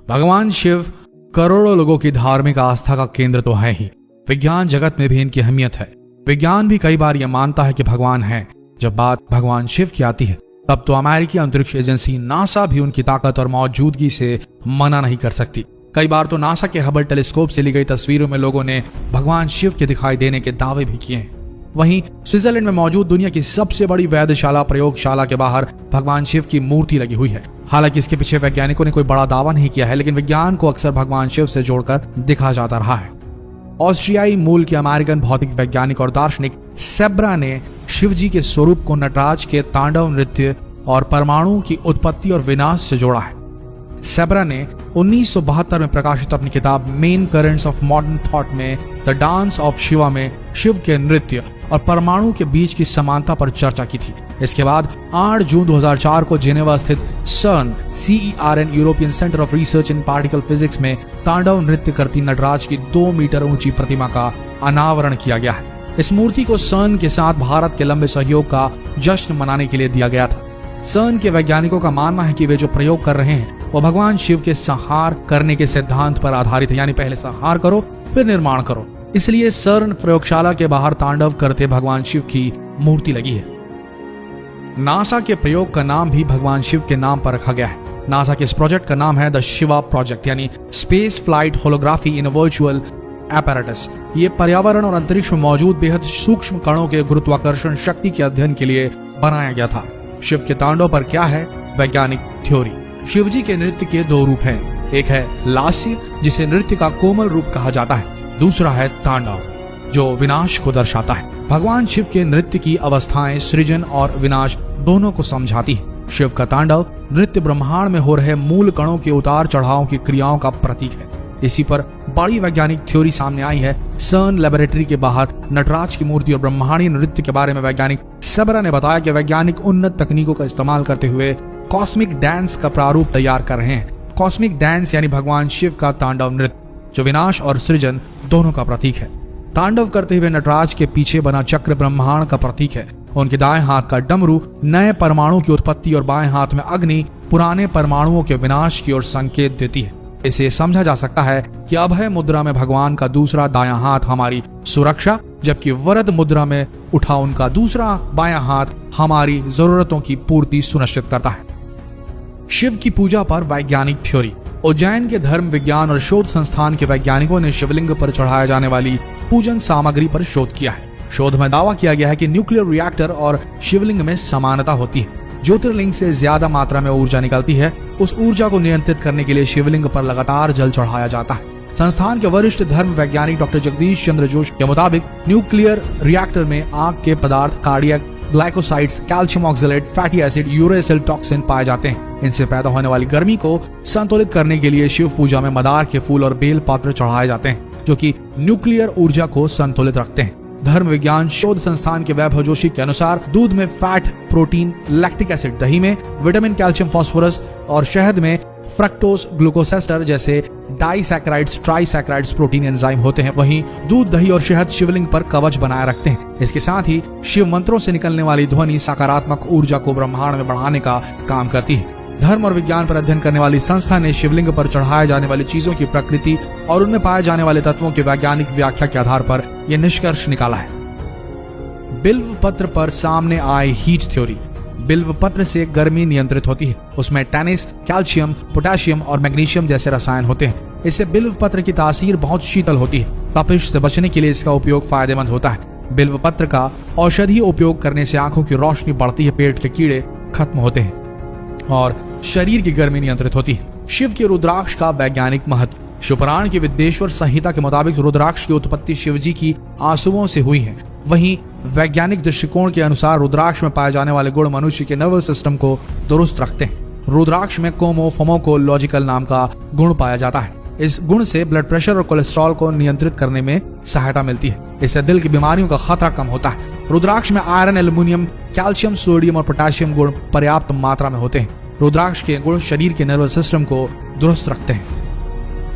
भगवान शिव करोड़ों लोगों की धार्मिक आस्था का केंद्र तो है ही, विज्ञान जगत में भी इनकी अहमियत है। विज्ञान भी कई बार यह मानता है कि भगवान है। जब बात भगवान शिव की आती है तब तो अमेरिकी अंतरिक्ष एजेंसी नासा भी उनकी ताकत और मौजूदगी से मना नहीं कर सकती। कई बार तो नासा के हबल टेलीस्कोप से ली गई तस्वीरों में लोगों ने भगवान शिव के दिखाई देने के दावे भी किए हैं। वहीं स्विट्जरलैंड में मौजूद दुनिया की सबसे बड़ी वैधशाला प्रयोगशाला के बाहर भगवान शिव की मूर्ति लगी हुई है। हालांकि इसके पीछे वैज्ञानिकों ने कोई बड़ा दावा नहीं किया है, लेकिन विज्ञान को अक्सर भगवान शिव से जोड़कर दिखा जाता रहा है। ऑस्ट्रियाई मूल के अमेरिकन भौतिक वैज्ञानिक और दार्शनिक सेब्रा ने शिव जी के स्वरूप को नटराज के तांडव नृत्य और परमाणु की उत्पत्ति और विनाश से जोड़ा है। सेब्रा ने 1972 में प्रकाशित अपनी किताब main currents of modern thought में द डांस ऑफ शिवा में शिव के नृत्य और परमाणु के बीच की समानता पर चर्चा की थी। इसके बाद 8 जून 2004 को जेनेवा स्थित CERN European centre of research in particle physics में तांडव नृत्य करती नटराज की 2 मीटर ऊंची प्रतिमा का अनावरण किया गया है। इस मूर्ति को CERN के साथ भारत के लंबे सहयोग का जश्न मनाने के लिए दिया गया था। CERN के वैज्ञानिकों का मानना है कि वे जो प्रयोग कर रहे हैं वो भगवान शिव के संहार करने के सिद्धांत पर आधारित है, यानी पहले संहार करो फिर निर्माण करो। इसलिए CERN प्रयोगशाला के बाहर तांडव करते भगवान शिव की मूर्ति लगी है। नासा के प्रयोग का नाम भी भगवान शिव के नाम पर रखा गया है। नासा के इस प्रोजेक्ट का नाम है द शिवा प्रोजेक्ट, यानी स्पेस फ्लाइट होलोग्राफी इन वर्चुअल एपैरेटस। ये पर्यावरण और अंतरिक्ष में मौजूद बेहद सूक्ष्म कणों के गुरुत्वाकर्षण शक्ति के अध्ययन के लिए बनाया गया था। शिव के तांडव पर क्या है वैज्ञानिक थ्योरी। शिव जी के नृत्य के 2 रूप हैं। एक है लास्य, जिसे नृत्य का कोमल रूप कहा जाता है। दूसरा है तांडव, जो विनाश को दर्शाता है। भगवान शिव के नृत्य की अवस्थाएं सृजन और विनाश दोनों को समझाती है। शिव का तांडव नृत्य ब्रह्मांड में हो रहे मूल कणों के उतार चढ़ाव की क्रियाओं का प्रतीक है। इसी पर बड़ी वैज्ञानिक थ्योरी सामने आई है। CERN लेबोरेटरी के बाहर नटराज की मूर्ति और ब्रह्मांडीय नृत्य के बारे में वैज्ञानिक सेब्रा ने बताया कि वैज्ञानिक उन्नत तकनीकों का इस्तेमाल करते हुए कॉस्मिक डांस का प्रारूप तैयार कर रहे हैं। कॉस्मिक डांस यानी भगवान शिव का तांडव नृत्य, जो विनाश और सृजन दोनों का प्रतीक है। तांडव करते हुए नटराज के पीछे बना चक्र ब्रह्मांड का प्रतीक है। उनके दाएं हाथ का डमरू नए परमाणु की उत्पत्ति और बाएं हाथ में अग्नि पुराने परमाणुओं के विनाश की ओर संकेत देती है। इसे समझा जा सकता है कि अभय मुद्रा में भगवान का दूसरा दायां हाथ हमारी सुरक्षा, जबकि वरद मुद्रा में उठा उनका दूसरा बायां हाथ हमारी जरूरतों की पूर्ति सुनिश्चित करता है। शिव की पूजा पर वैज्ञानिक थ्योरी। उज्जैन के धर्म विज्ञान और शोध संस्थान के वैज्ञानिकों ने शिवलिंग पर चढ़ाया जाने वाली पूजन सामग्री पर शोध किया है। शोध में दावा किया गया है कि न्यूक्लियर रिएक्टर और शिवलिंग में समानता होती है। ज्योतिर्लिंग से ज्यादा मात्रा में ऊर्जा निकलती है। उस ऊर्जा को नियंत्रित करने के लिए शिवलिंग पर लगातार जल चढ़ाया जाता है। संस्थान के वरिष्ठ धर्म वैज्ञानिक डॉक्टर जगदीश चंद्र जोशी के मुताबिक न्यूक्लियर रिएक्टर में आग के पदार्थ cardiac glycosides, calcium oxalate, fatty acid, uracil toxin पाए जाते हैं। इनसे पैदा होने वाली गर्मी को संतुलित करने के लिए शिव पूजा में मदार के फूल और बेल पत्र चढ़ाए जाते हैं, जो कि न्यूक्लियर ऊर्जा को संतुलित रखते हैं। धर्म विज्ञान शोध संस्थान के वैभव जोशी के अनुसार दूध में फैट, प्रोटीन, लैक्टिक एसिड, दही में विटामिन, कैल्शियम, फास्फोरस और शहद में फ्रक्टोज, ग्लूकोसेस्टर जैसे डाइसैकेराइड्स, ट्राइसैकेराइड्स प्रोटीन एंजाइम होते हैं। वहीं दूध, दही और शहद शिवलिंग पर कवच बनाए रखते हैं। इसके साथ ही शिव मंत्रों से निकलने वाली ध्वनि सकारात्मक ऊर्जा को ब्रह्मांड में बढ़ाने का काम करती है। धर्म और विज्ञान पर अध्ययन करने वाली संस्था ने शिवलिंग पर चढ़ाए जाने वाली चीजों की प्रकृति और उनमें पाए जाने वाले तत्वों की वैज्ञानिक व्याख्या के आधार पर यह निष्कर्ष निकाला है। बिल्व पत्र पर सामने आए हीट थ्योरी। बिल्व पत्र से गर्मी नियंत्रित होती है। उसमें टैनिस, कैल्शियम, पोटेशियम और मैग्नीशियम जैसे रसायन होते हैं। इससे बिल्व पत्र की तासीर बहुत शीतल होती है। तपिश से बचने के लिए इसका उपयोग फायदेमंद होता है। बिल्व पत्र का औषधीय उपयोग करने से आंखों की रोशनी बढ़ती है, पेट के कीड़े खत्म होते हैं और शरीर की गर्मी नियंत्रित होती है। शिव के रुद्राक्ष का वैज्ञानिक महत्व। शिवपुराण की विद्येश्वर संहिता के मुताबिक रुद्राक्ष की उत्पत्ति शिवजी की आंसुओं से हुई है। वहीं वैज्ञानिक दृष्टिकोण के अनुसार रुद्राक्ष में पाए जाने वाले गुण मनुष्य के नर्वस सिस्टम को दुरुस्त रखते हैं। रुद्राक्ष में कोमोफोमोकोलॉजिकल नाम का गुण पाया जाता है। इस गुण से ब्लड प्रेशर और कोलेस्ट्रॉल को नियंत्रित करने में सहायता मिलती है। इससे दिल की बीमारियों का खतरा कम होता है। रुद्राक्ष में आयरन, एल्युमिनियम, कैल्शियम, सोडियम और पोटेशियम गुण पर्याप्त मात्रा में होते हैं। रुद्राक्ष के गुण शरीर के नर्वस सिस्टम को दुरुस्त रखते हैं।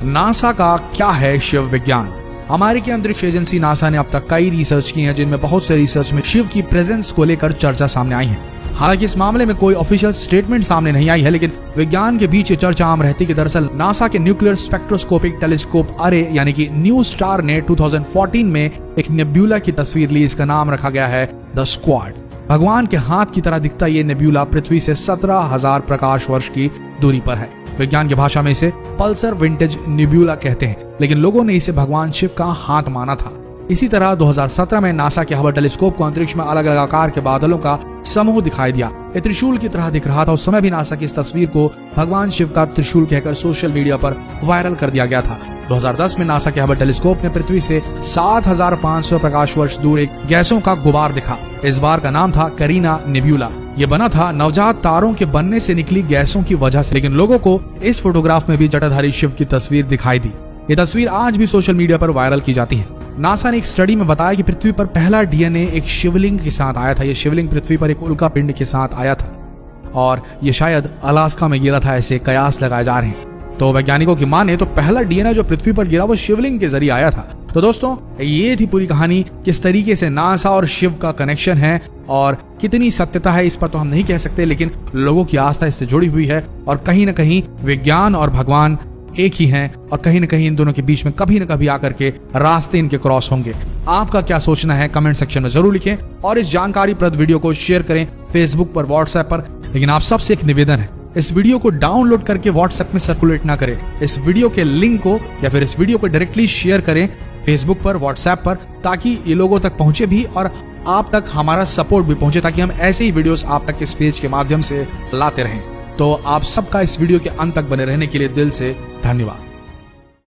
नासा का क्या है शिव विज्ञान। अमेरिकी अंतरिक्ष एजेंसी नासा ने अब तक कई रिसर्च की है, जिनमें बहुत से रिसर्च में शिव की प्रेजेंस को लेकर चर्चा सामने आई है। हालांकि इस मामले में कोई ऑफिशियल स्टेटमेंट सामने नहीं आई है, लेकिन विज्ञान के बीच ये चर्चा आम रहती कि दरअसल नासा के न्यूक्लियर स्पेक्ट्रोस्कोपिक टेलीस्कोप अरे यानी कि न्यू स्टार ने 2014 में एक नेब्यूला की तस्वीर ली। इसका नाम रखा गया है द स्क्वाड। भगवान के हाथ की तरह दिखता ये नेब्यूला पृथ्वी से 17,000 प्रकाश वर्ष की दूरी पर है। विज्ञान की भाषा में इसे पल्सर विंटेज नेब्यूला कहते हैं, लेकिन लोगों ने इसे भगवान शिव का हाथ माना था। इसी तरह 2017 में नासा के हबल टेलीस्कोप को अंतरिक्ष में अलग अलग आकार के बादलों का समूह दिखाई दिया। ये त्रिशूल की तरह दिख रहा था। उस समय भी नासा की इस तस्वीर को भगवान शिव का त्रिशूल कहकर सोशल मीडिया पर वायरल कर दिया गया था। 2010 में नासा के हबल टेलीस्कोप ने पृथ्वी से 7,500 प्रकाश वर्ष दूर एक गैसों का गुबार दिखा। इस बार का नाम था करीना नेब्यूला। ये बना था नवजात तारों के बनने से निकली गैसों की वजह से, लेकिन लोगों को इस फोटोग्राफ में भी जटाधारी शिव की तस्वीर दिखाई दी। ये तस्वीर आज भी सोशल मीडिया पर वायरल की जाती है। नासा ने एक स्टडी में बताया कि पृथ्वी पर पहला डीएनए एक शिवलिंग के साथ आया था। यह शिवलिंग पृथ्वी पर एक उल्का पिंड के साथ आया था और ये शायद अलास्का में गिरा था, ऐसे कयास लगाए जा रहे हैं। तो वैज्ञानिकों की माने तो पहला डीएनए जो पृथ्वी पर गिरा वो शिवलिंग के जरिए आया था। तो दोस्तों, ये थी पूरी कहानी। किस तरीके से नासा और शिव का कनेक्शन है और कितनी सत्यता है इस पर तो हम नहीं कह सकते, लेकिन लोगों की आस्था इससे जुड़ी हुई है और कहीं ना कहीं विज्ञान और भगवान एक ही हैं और कहीं ना कहीं इन दोनों के बीच में कभी ना कभी आकर के रास्ते इनके क्रॉस होंगे। आपका क्या सोचना है कमेंट सेक्शन में जरूर लिखें और इस जानकारीप्रद वीडियो को शेयर करें फेसबुक पर, व्हाट्सएप पर। लेकिन आप सबसे एक निवेदन है, इस वीडियो को डाउनलोड करके व्हाट्सएप में सर्कुलेट ना करें। इस वीडियो के लिंक को या फिर इस वीडियो को डायरेक्टली शेयर करें फेसबुक पर, व्हाट्सएप पर, ताकि ये लोगों तक पहुंचे भी और आप तक हमारा सपोर्ट भी पहुंचे, ताकि हम ऐसे ही वीडियोस आप तक इस पेज के माध्यम से लाते रहें। तो आप सबका इस वीडियो के अंत तक बने रहने के लिए दिल से धन्यवाद।